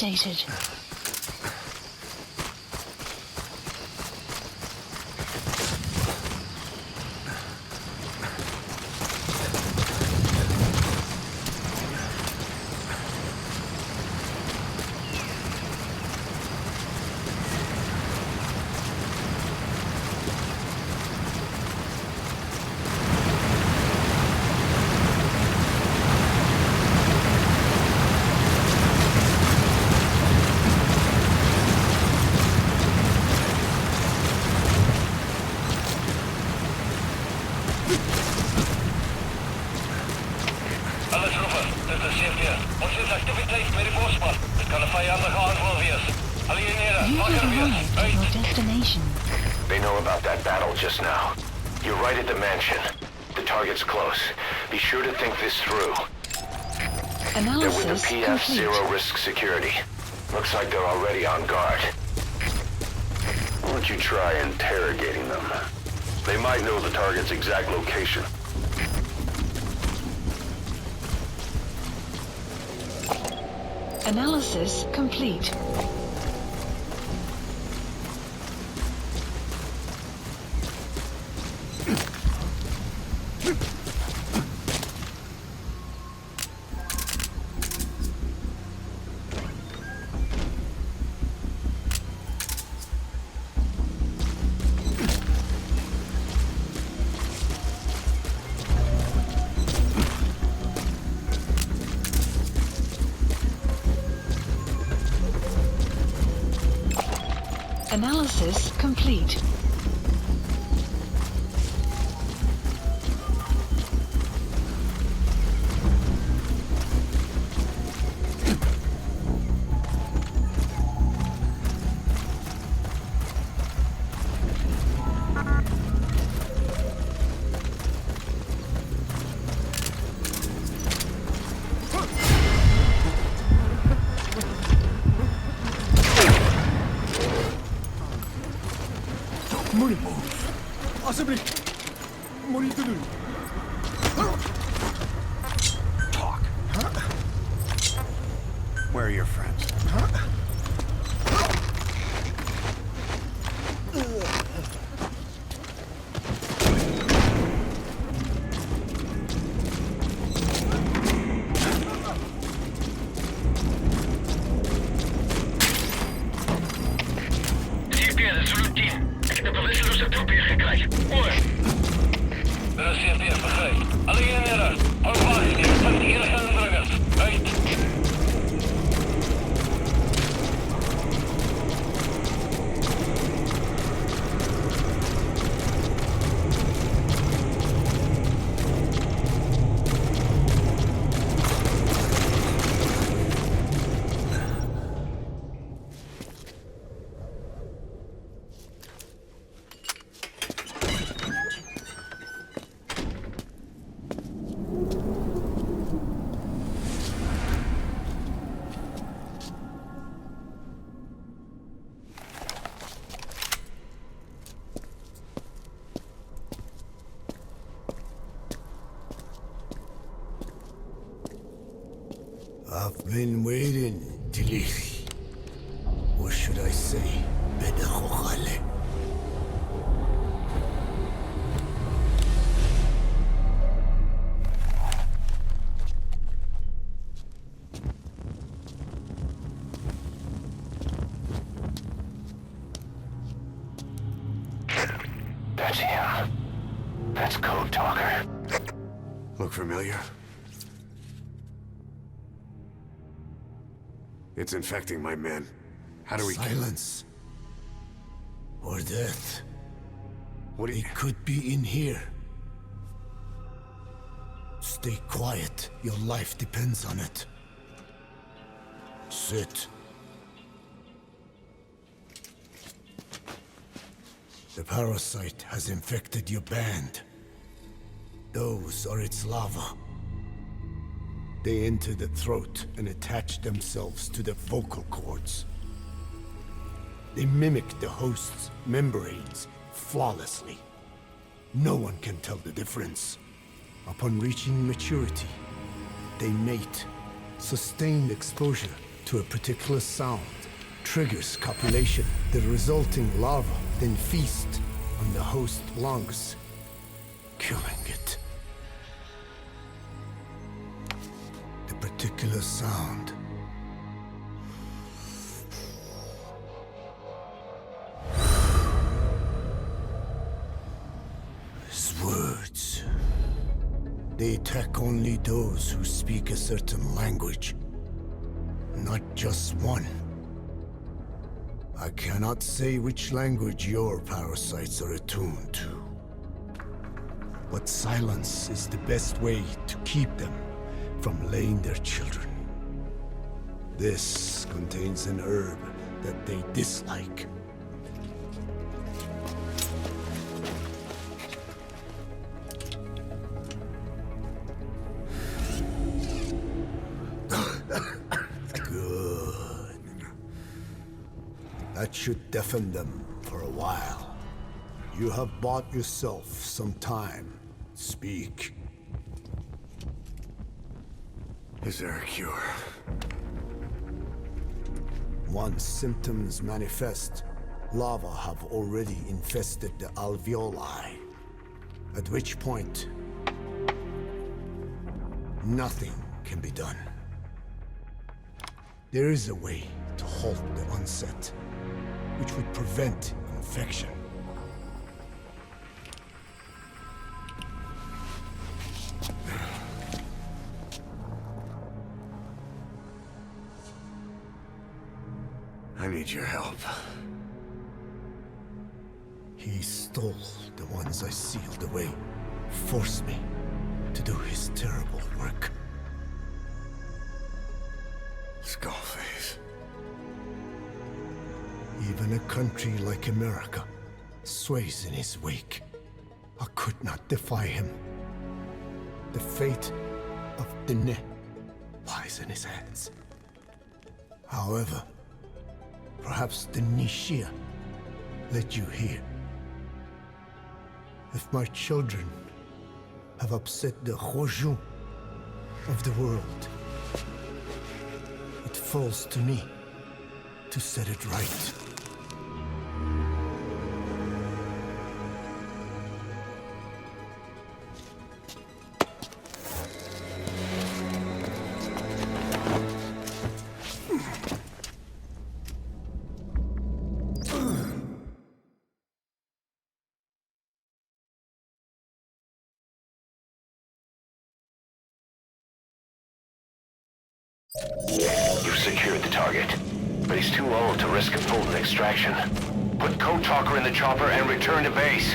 updated. Destination. They know about that battle just now. You're right at the mansion. The target's close. Be sure to think this through. They're with the PF Zero Risk Security. Looks like they're already on guard. Why don't you try interrogating them? They might know the target's exact location. Analysis complete. Analysis complete. Talk. Where are your friends? I've been waiting, Tilly. Or should I say, Bedahokhale. That's him. That's Code Talker. Look familiar? It's infecting my men. How do we Silence. Or death. What do you... It could be in here. Stay quiet. Your life depends on it. Sit. The parasite has infected your band. Those are its larvae. They enter the throat and attach themselves to the vocal cords. They mimic the host's membranes flawlessly. No one can tell the difference. Upon reaching maturity, they mate. Sustained exposure to a particular sound triggers copulation. The resulting larva then feast on the host lungs, killing it. The particular sound is words. They attack only those who speak a certain language, not just one. I cannot say which language your parasites are attuned to, but silence is the best way to keep them from laying their children. This contains an herb that they dislike. Good. That should deafen them for a while. You have bought yourself some time. Speak. Is there a cure? Once symptoms manifest, larvae have already infested the alveoli, at which point nothing can be done. There is a way to halt the onset, which would prevent infection. I need your help. He stole the ones I sealed away, forced me to do his terrible work. Skullface. Even a country like America sways in his wake. I could not defy him. The fate of Dine lies in his hands. However, perhaps the Nishia led you here. If my children have upset the Hojun of the world, it falls to me to set it right. You've secured the target, but he's too old to risk a full extraction. Put Code Talker in the chopper and return to base.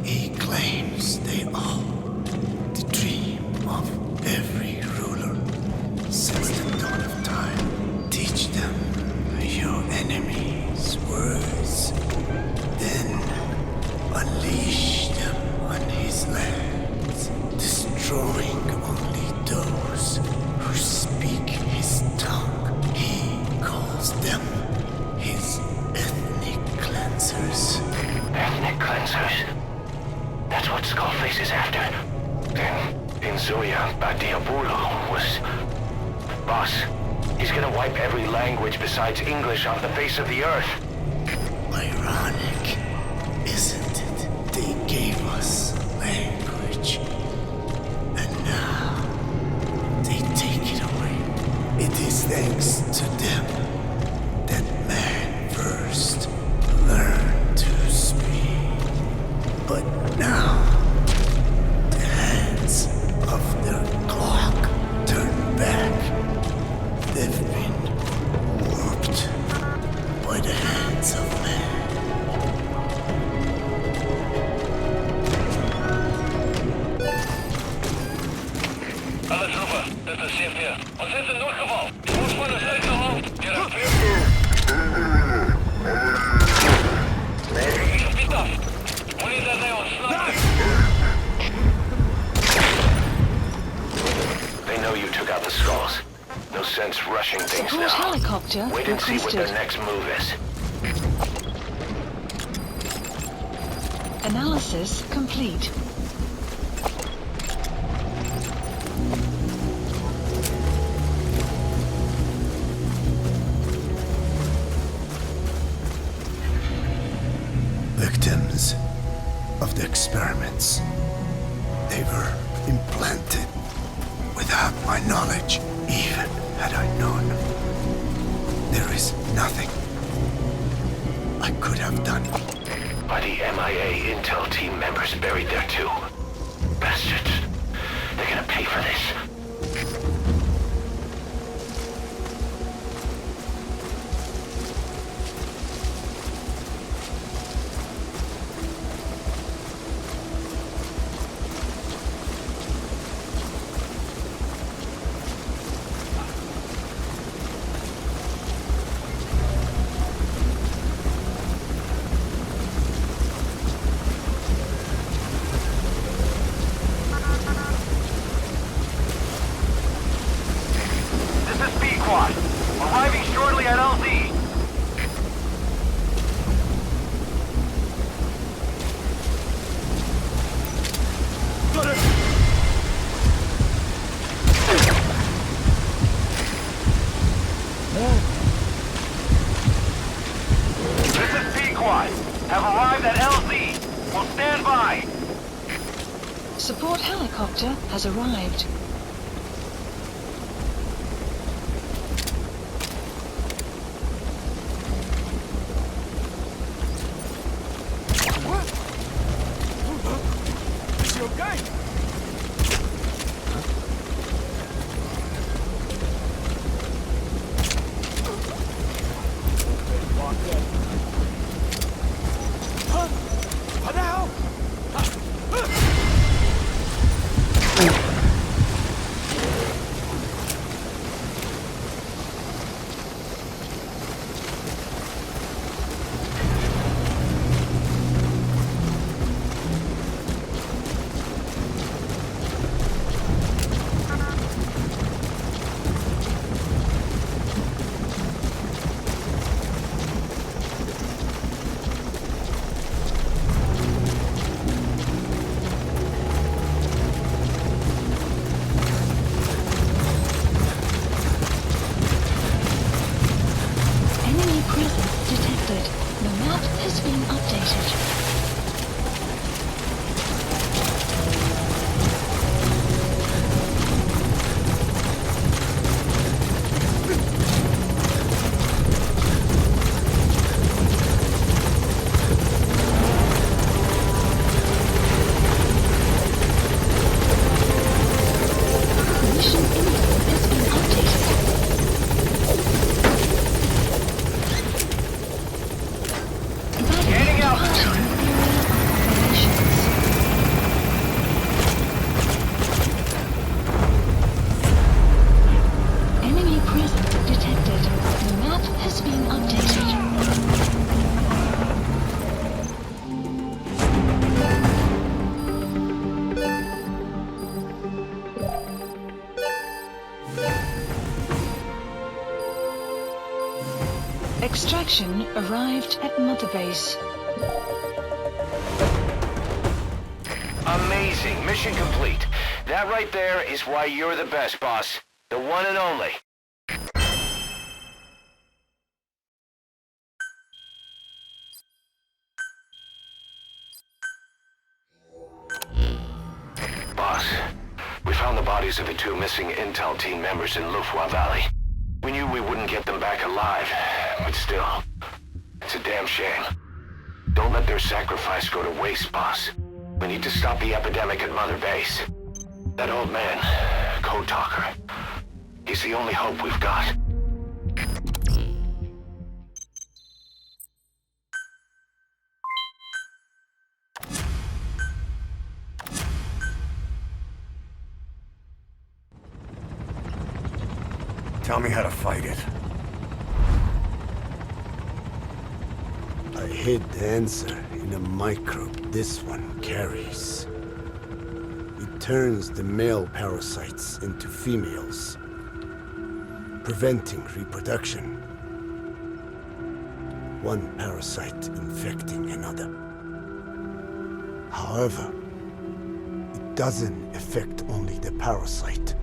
He claims they are the dream of every ruler since the dawn of time. Teach them your enemy's words, then unleash them on his lands, destroying only those who speak his tongue. He calls them his ethnic cleansers. Ethnic cleansers? That's what Skullface is after. Then, Inzuya Badiabulu was... Boss, he's gonna wipe every language besides English off the face of the earth. Ironic, isn't it? They gave us language, and now they take it away. It is thanks to them that man first learned to speak. But now, the hands of their clock turn back. They've been warped by the hands of man. Alle troepen, dit is CP. Ons is in noodgeval. Voorspan is uit de hand. Gebied af. Moet niet dat hij ontsnapt. They know you took out the skulls. No sense rushing things Support now. helicopter Wait and see what requested. their next move is. Analysis complete. victims of the experiments. They were implanted without my knowledge, even had I known. There is nothing I could have done. Are the MIA intel team members buried there too? Bastards. They're gonna pay for this. Arriving shortly at LZ. This is P-Quad. Have arrived at LZ. Will stand by. Support helicopter has arrived. Extraction arrived at Mother Base. Amazing. Mission complete. That right there is why you're the best, boss. The one and only. Boss, we found the bodies of the two missing intel team members in Lufwa Valley. We knew we wouldn't get them back alive, but still, it's a damn shame. Don't let their sacrifice go to waste, boss. We need to stop the epidemic at Mother Base. That old man, Code Talker, he's the only hope we've got. Tell me how to fight it. I hid the answer in a microbe this one carries. It turns the male parasites into females, preventing reproduction. One parasite infecting another. However, it doesn't affect only the parasite.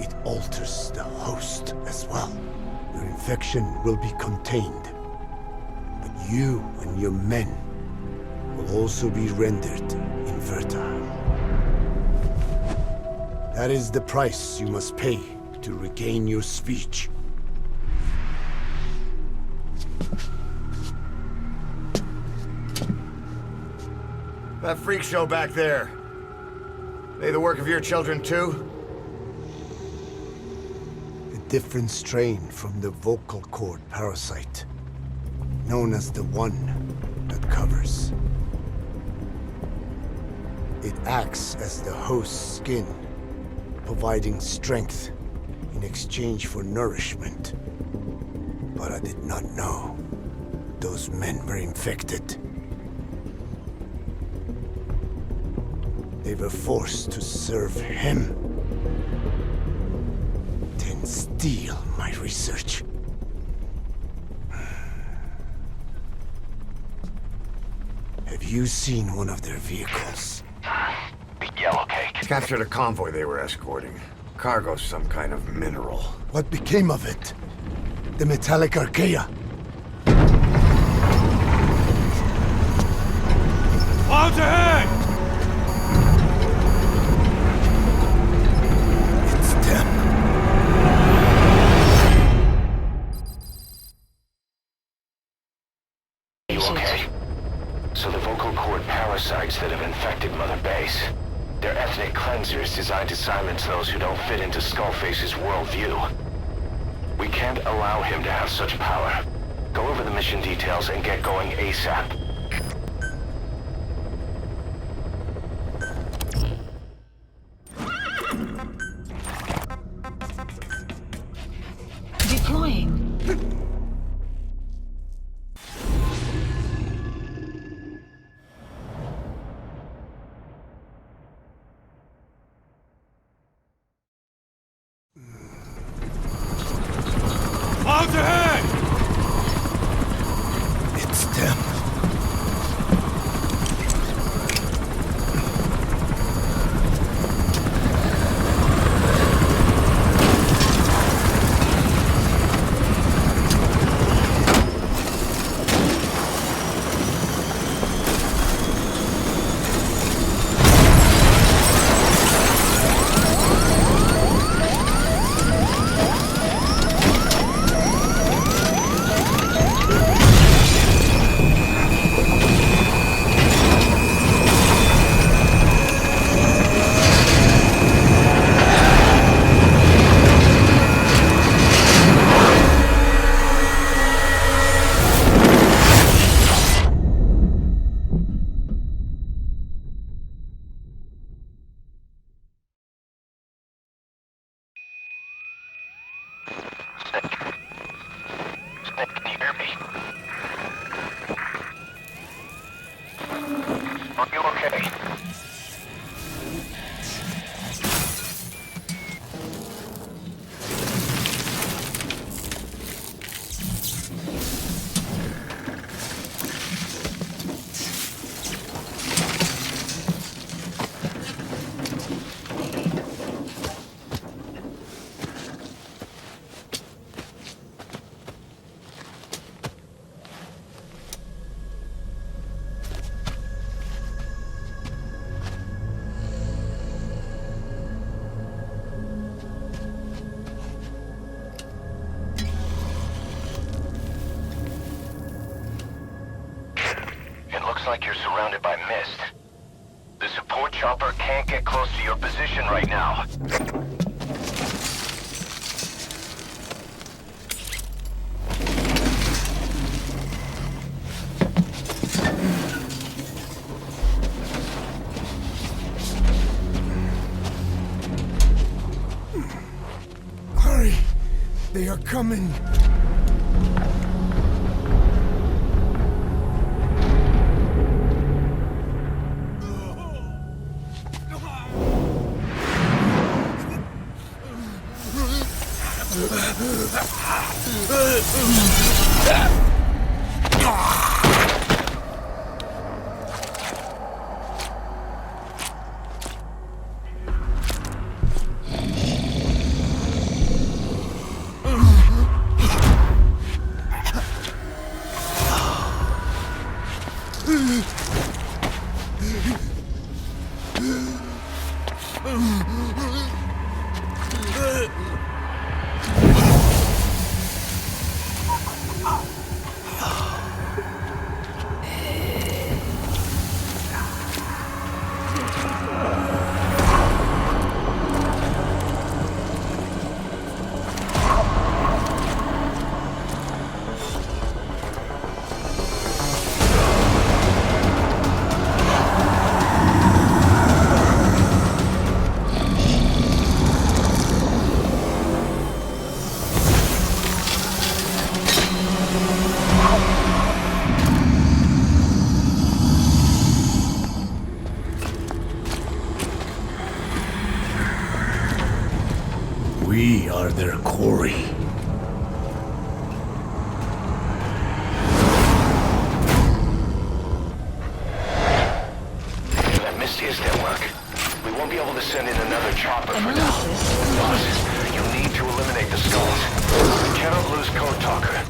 It alters the host as well. Your infection will be contained, but You and your men will also be rendered infertile. That is the price you must pay to regain your speech. That freak show back there. They the work of your children too? A different strain from the vocal cord parasite, known as the one that covers. It acts as the host's skin, providing strength in exchange for nourishment. But I did not know those men were infected. They were forced to serve him, then steal my research. Have you seen one of their vehicles? Big yellow cake. Captured a convoy they were escorting. Cargo's some kind of mineral. What became of it? The metallic archaea? Clouds ahead! It's them. You okay? So the vocal cord parasites that have infected Mother Base, they're ethnic cleansers designed to silence those who don't fit into Skullface's worldview. We can't allow him to have such power. Go over the mission details and get going ASAP. Deploying. Clouds ahead! It's them. Can you hear me? Are you okay? Like you're surrounded by mist. The support chopper can't get close to your position right now. Hurry! They are coming! their quarry. That mist is their work. We won't be able to send in another chopper for now. Analysis Boss, complete. you need to eliminate the skulls. We cannot lose Code Talker.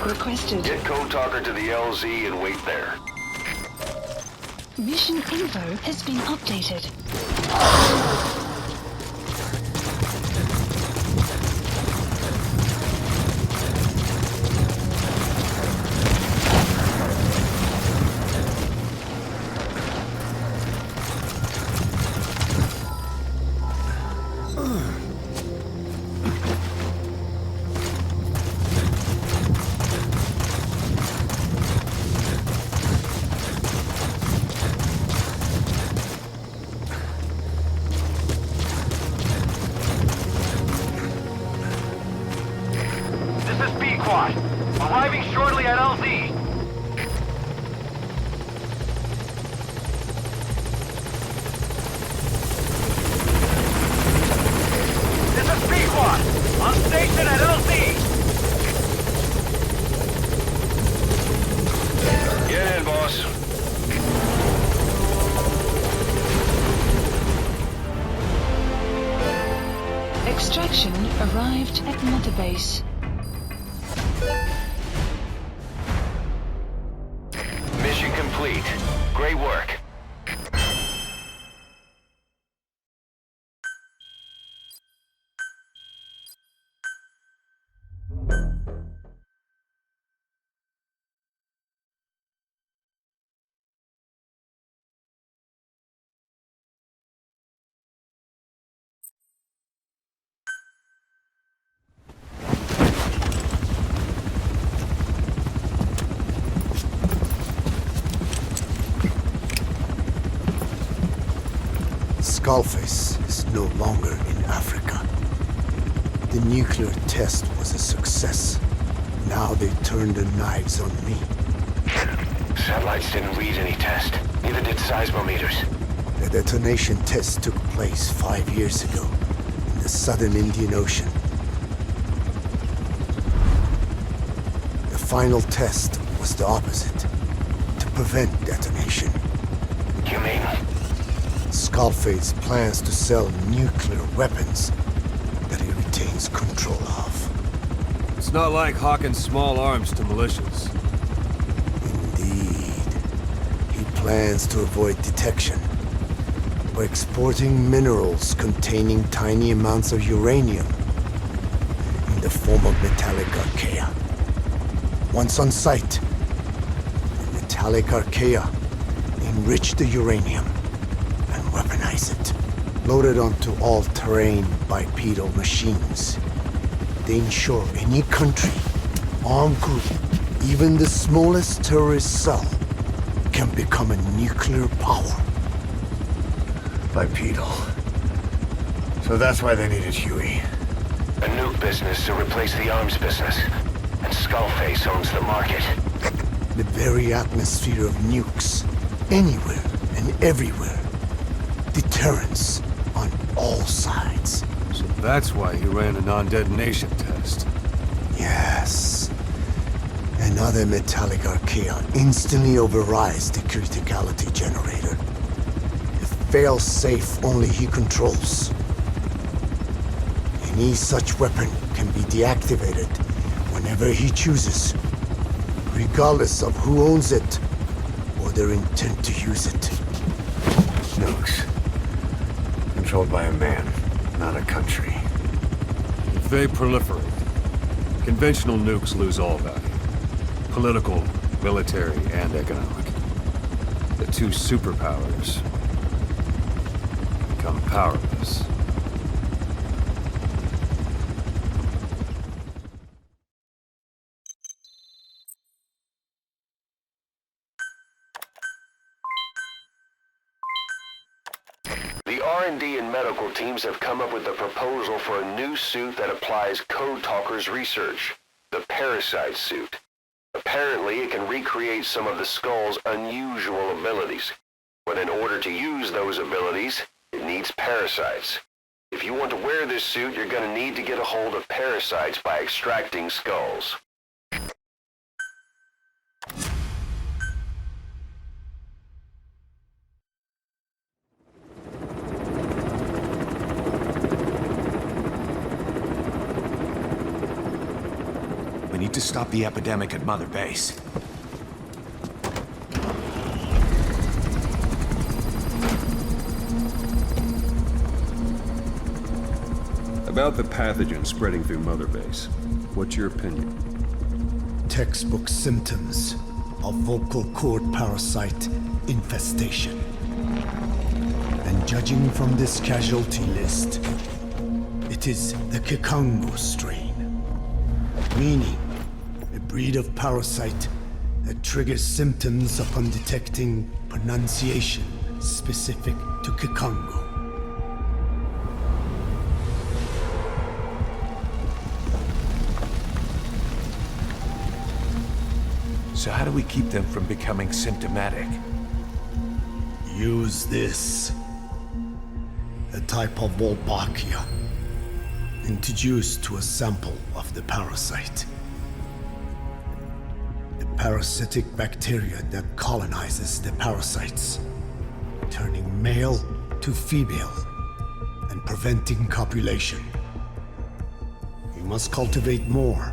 Requested. Get Code Talker to the LZ and wait there. Mission info has been updated. Arriving shortly at LZ. This is P-Quad. On station at LZ. Get in, boss. Extraction arrived at Mother Base. Mission complete. Great work. Skullface is no longer in Africa. The nuclear test was a success. Now they turned their knives on me. Satellites didn't read any test. Neither did seismometers. The detonation test took place 5 years ago in the southern Indian Ocean. The final test was the opposite, to prevent detonation. You mean? Skullface plans to sell nuclear weapons that he retains control of. It's not like hawking small arms to militias. Indeed. He plans to avoid detection by exporting minerals containing tiny amounts of uranium in the form of metallic archaea. Once on site, the metallic archaea enrich the uranium and weaponize it. Loaded onto all-terrain bipedal machines, they ensure any country, armed group, even the smallest terrorist cell, can become a nuclear power. Bipedal. So that's why they needed Huey. A nuke business to replace the arms business. And Skullface owns the market. The very atmosphere of nukes, anywhere and everywhere. Deterrence on all sides. So that's why he ran a non-detonation test. Yes. Another metallic archaea instantly overrides the criticality generator. A fail-safe only he controls. Any such weapon can be deactivated whenever he chooses, regardless of who owns it or their intent to use it. Nukes. Controlled by a man, not a country. If they proliferate, conventional nukes lose all value. Political, military, and economic. The two superpowers become powerless. The R&D and medical teams have come up with a proposal for a new suit that applies Code Talker's research, the Parasite suit. Apparently, it can recreate some of the Skull's unusual abilities. But in order to use those abilities, it needs parasites. If you want to wear this suit, you're going to need to get a hold of parasites by extracting skulls. We need to stop the epidemic at Mother Base. About the pathogen spreading through Mother Base, what's your opinion? Textbook symptoms of vocal cord parasite infestation. And judging from this casualty list, it is the Kikongo strain, meaning a breed of parasite that triggers symptoms upon detecting pronunciation specific to Kikongo. So how do we keep them from becoming symptomatic? Use this. A type of Wolbachia, introduced to a sample of the parasite. A parasitic bacteria that colonizes the parasites, turning male to female and preventing copulation. We must cultivate more.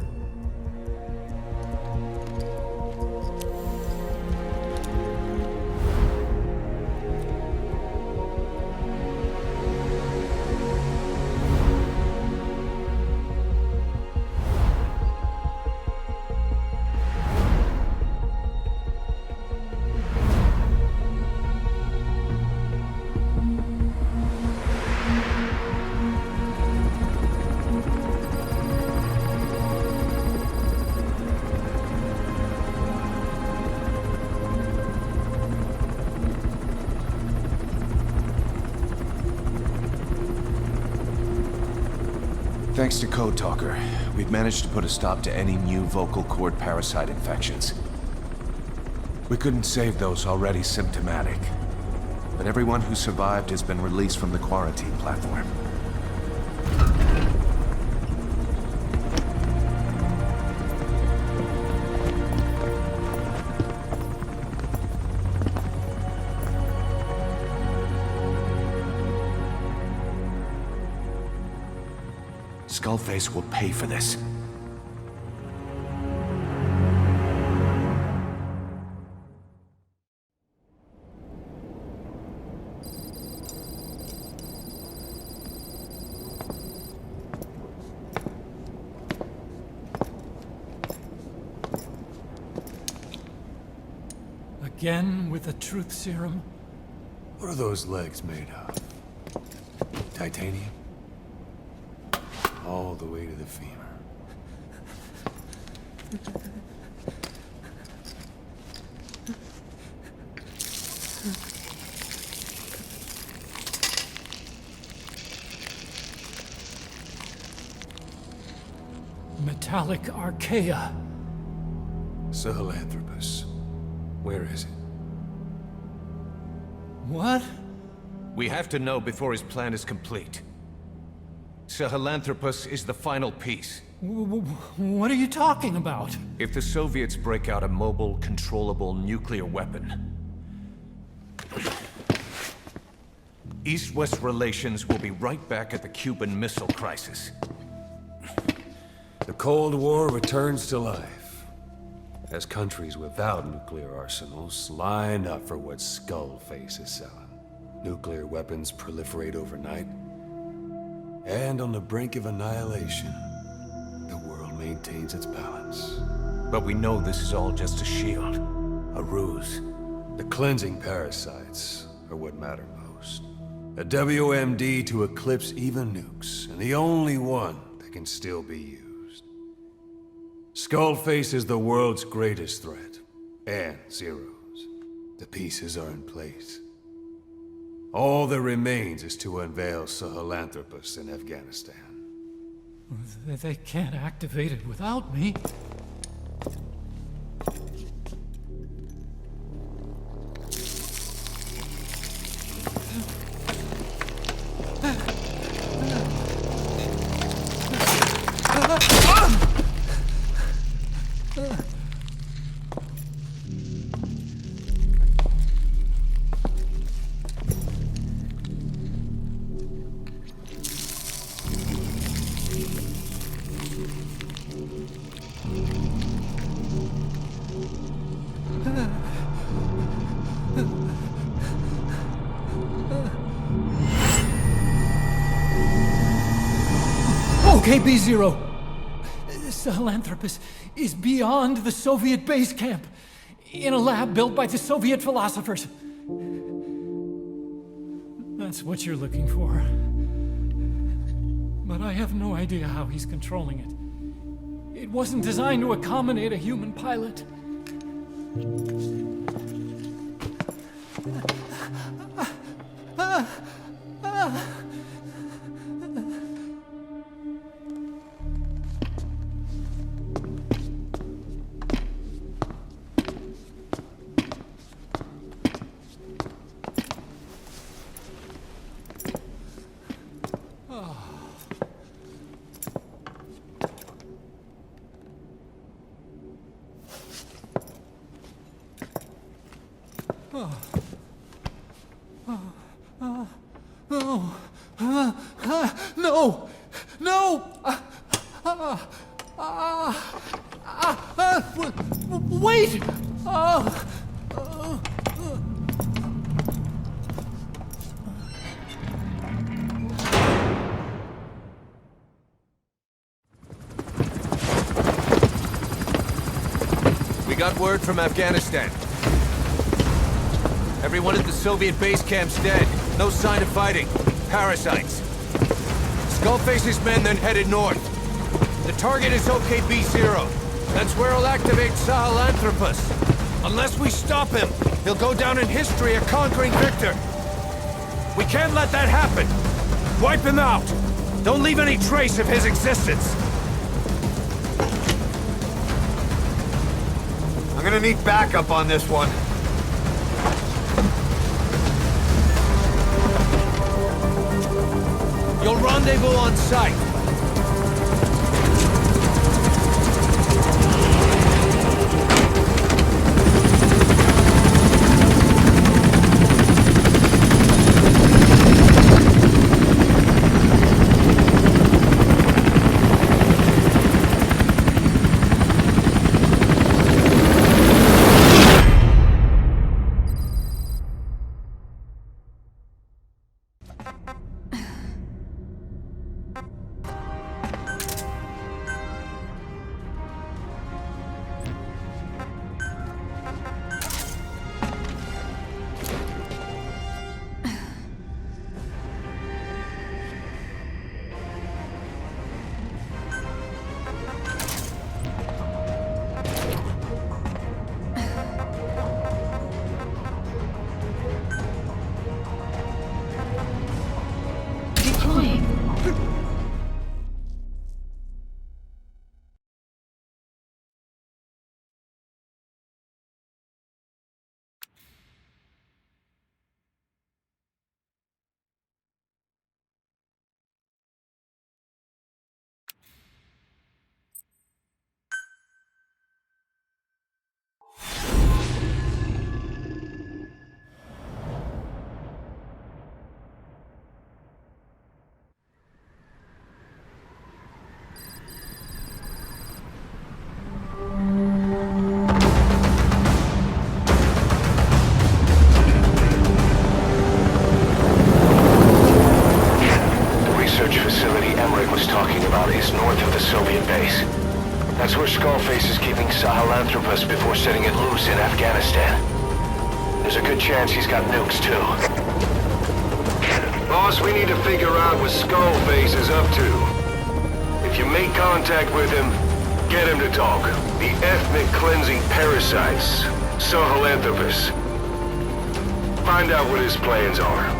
Thanks to Code Talker, we've managed to put a stop to any new vocal cord parasite infections. We couldn't save those already symptomatic, but everyone who survived has been released from the quarantine platform. Skullface will pay for this. Again with the truth serum? What are those legs made of? Titanium? All the way to the femur. Metallic archaea. Sahelanthropus. Where is it? What? We have to know before his plan is complete. Sahelanthropus is the final piece. What are you talking about? If the Soviets break out a mobile, controllable nuclear weapon, East-West relations will be right back at the Cuban Missile Crisis. The Cold War returns to life, as countries without nuclear arsenals line up for what Skullface is selling. Nuclear weapons proliferate overnight, and on the brink of annihilation, the world maintains its balance. But we know this is all just a shield, a ruse. The cleansing parasites are what matter most. A WMD to eclipse even nukes, and the only one that can still be used. Skullface is the world's greatest threat, and Zero's. The pieces are in place. All that remains is to unveil Sahelanthropus in Afghanistan. They can't activate it without me. Okay, B-Zero. Sahelanthropus is beyond the Soviet base camp, in a lab built by the Soviet philosophers. That's what you're looking for. But I have no idea how he's controlling it. It wasn't designed to accommodate a human pilot. No! No! Wait! We got word from Afghanistan. Everyone at the Soviet base camp's dead. No sign of fighting. Parasites. Skullface's men then headed north. The target is OKB-0. That's where he'll activate Sahelanthropus. Unless we stop him, he'll go down in history a conquering victor. We can't let that happen. Wipe him out. Don't leave any trace of his existence! I'm gonna need backup on this one. You'll rendezvous on site. That's where Skullface is keeping Sahelanthropus before setting it loose in Afghanistan. There's a good chance he's got nukes, too. Boss, we need to figure out what Skullface is up to. If you make contact with him, get him to talk. The ethnic cleansing parasites, Sahelanthropus. Find out what his plans are.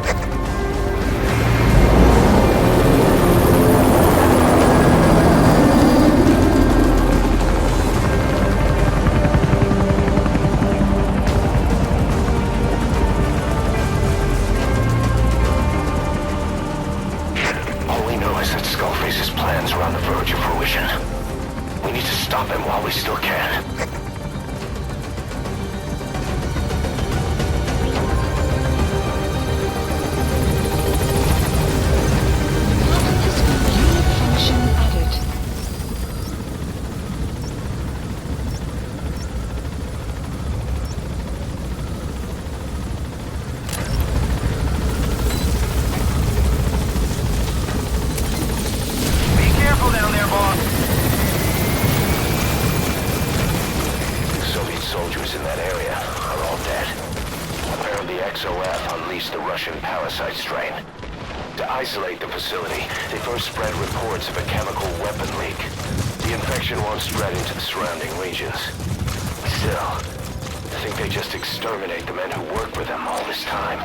Stop him while we still can. Unit function added. Be careful down there, boss. Soldiers in that area are all dead. Apparently XOF unleashed the Russian parasite strain. To isolate the facility, they first spread reports of a chemical weapon leak. The infection won't spread into the surrounding regions. Still, I think they just exterminate the men who worked with them all this time.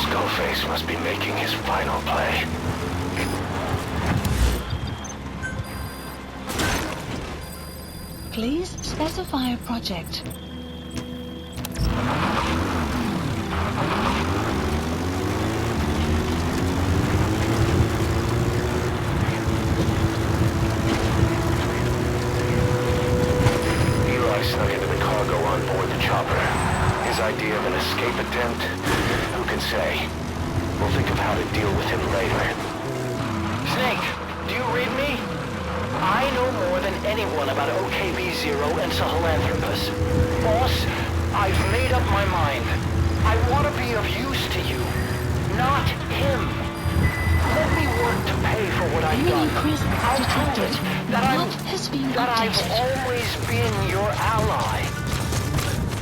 Skullface must be making his final play. Please specify a project. Eli snuck into the cargo on board the chopper. His idea of an escape attempt? Who can say? We'll think of how to deal with him later. Snake, do you read me? I know more than anyone about OKB-0 and Sahelanthropus. Boss, I've made up my mind. I want to be of use to you, not him. Let me work to pay for what I've done. I'll prove it that I've always been your ally.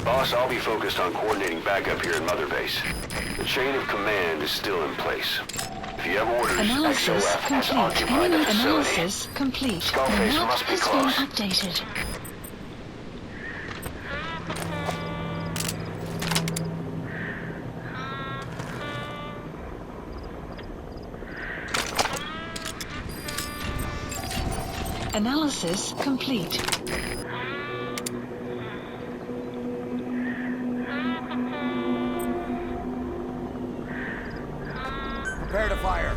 Boss, I'll be focused on coordinating backup here in Mother Base. The chain of command is still in place. If you have orders, Analysis XOF has complete. occupied the facility. Analysis complete. Skullface The map must be has close. been updated. Analysis complete. Prepare to fire.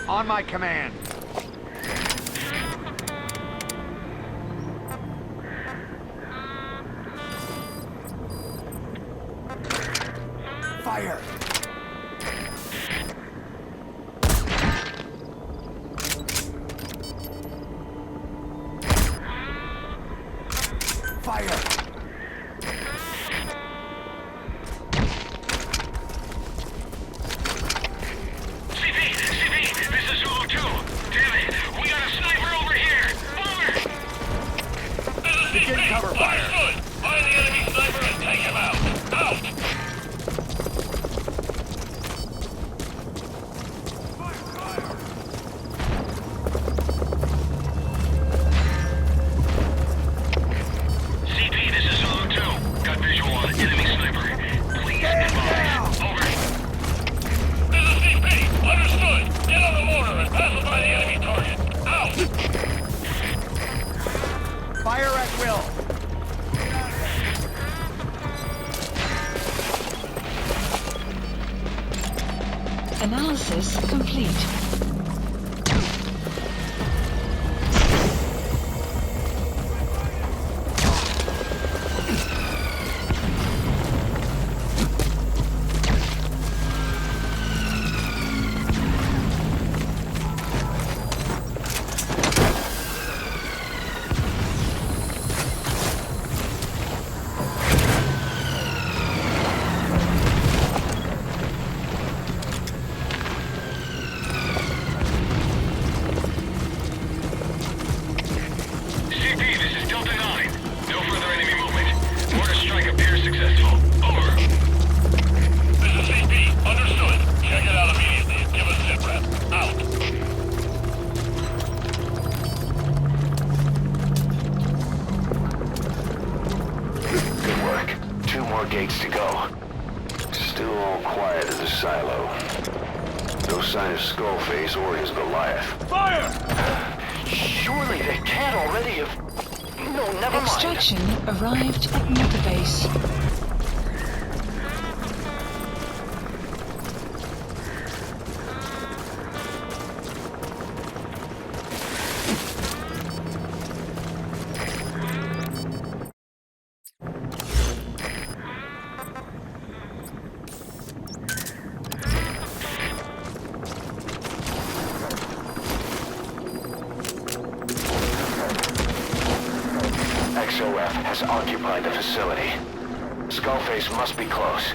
On my command. Fire! Fire! CP, this is Zulu 2. Damn it, we got a sniper over here. Over! This is CP. Begin cover fire. Understood. Find the enemy sniper and take him out. Out! CP, this is Zulu 2. Got visual on enemy sniper. Please advise. Over. This is CP. Understood. Get on the mortar and pass it by the enemy target. Out! Fire at will. Analysis complete. CP, this is Delta 9. No further enemy movement. Mortar strike appears successful. Over. This is CP. Understood. Check it out immediately and give us sit rep. Out. Good work. 2 more gates to go. Still all quiet at the silo. No sign of Skullface or his Goliath. Surely they can't already have... No, never mind. Extraction arrived at motorbase. XOF has occupied the facility. Skullface must be close.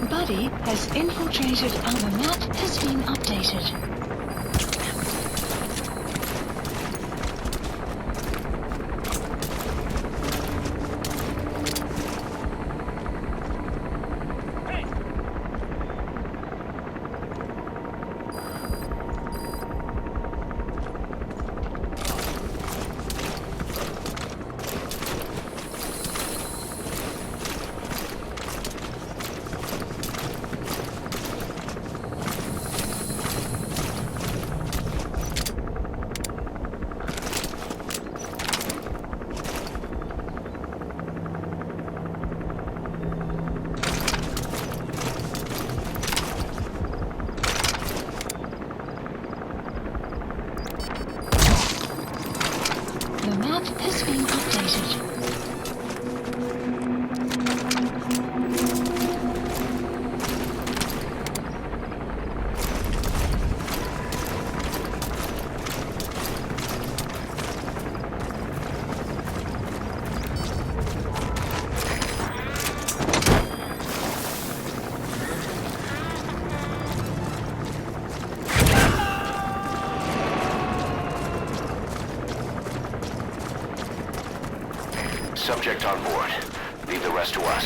Buddy has infiltrated and the map has been updated. The map has been updated. Subject on board. Leave the rest to us.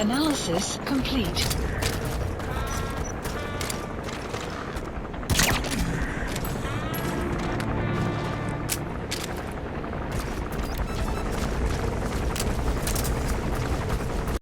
Analysis complete.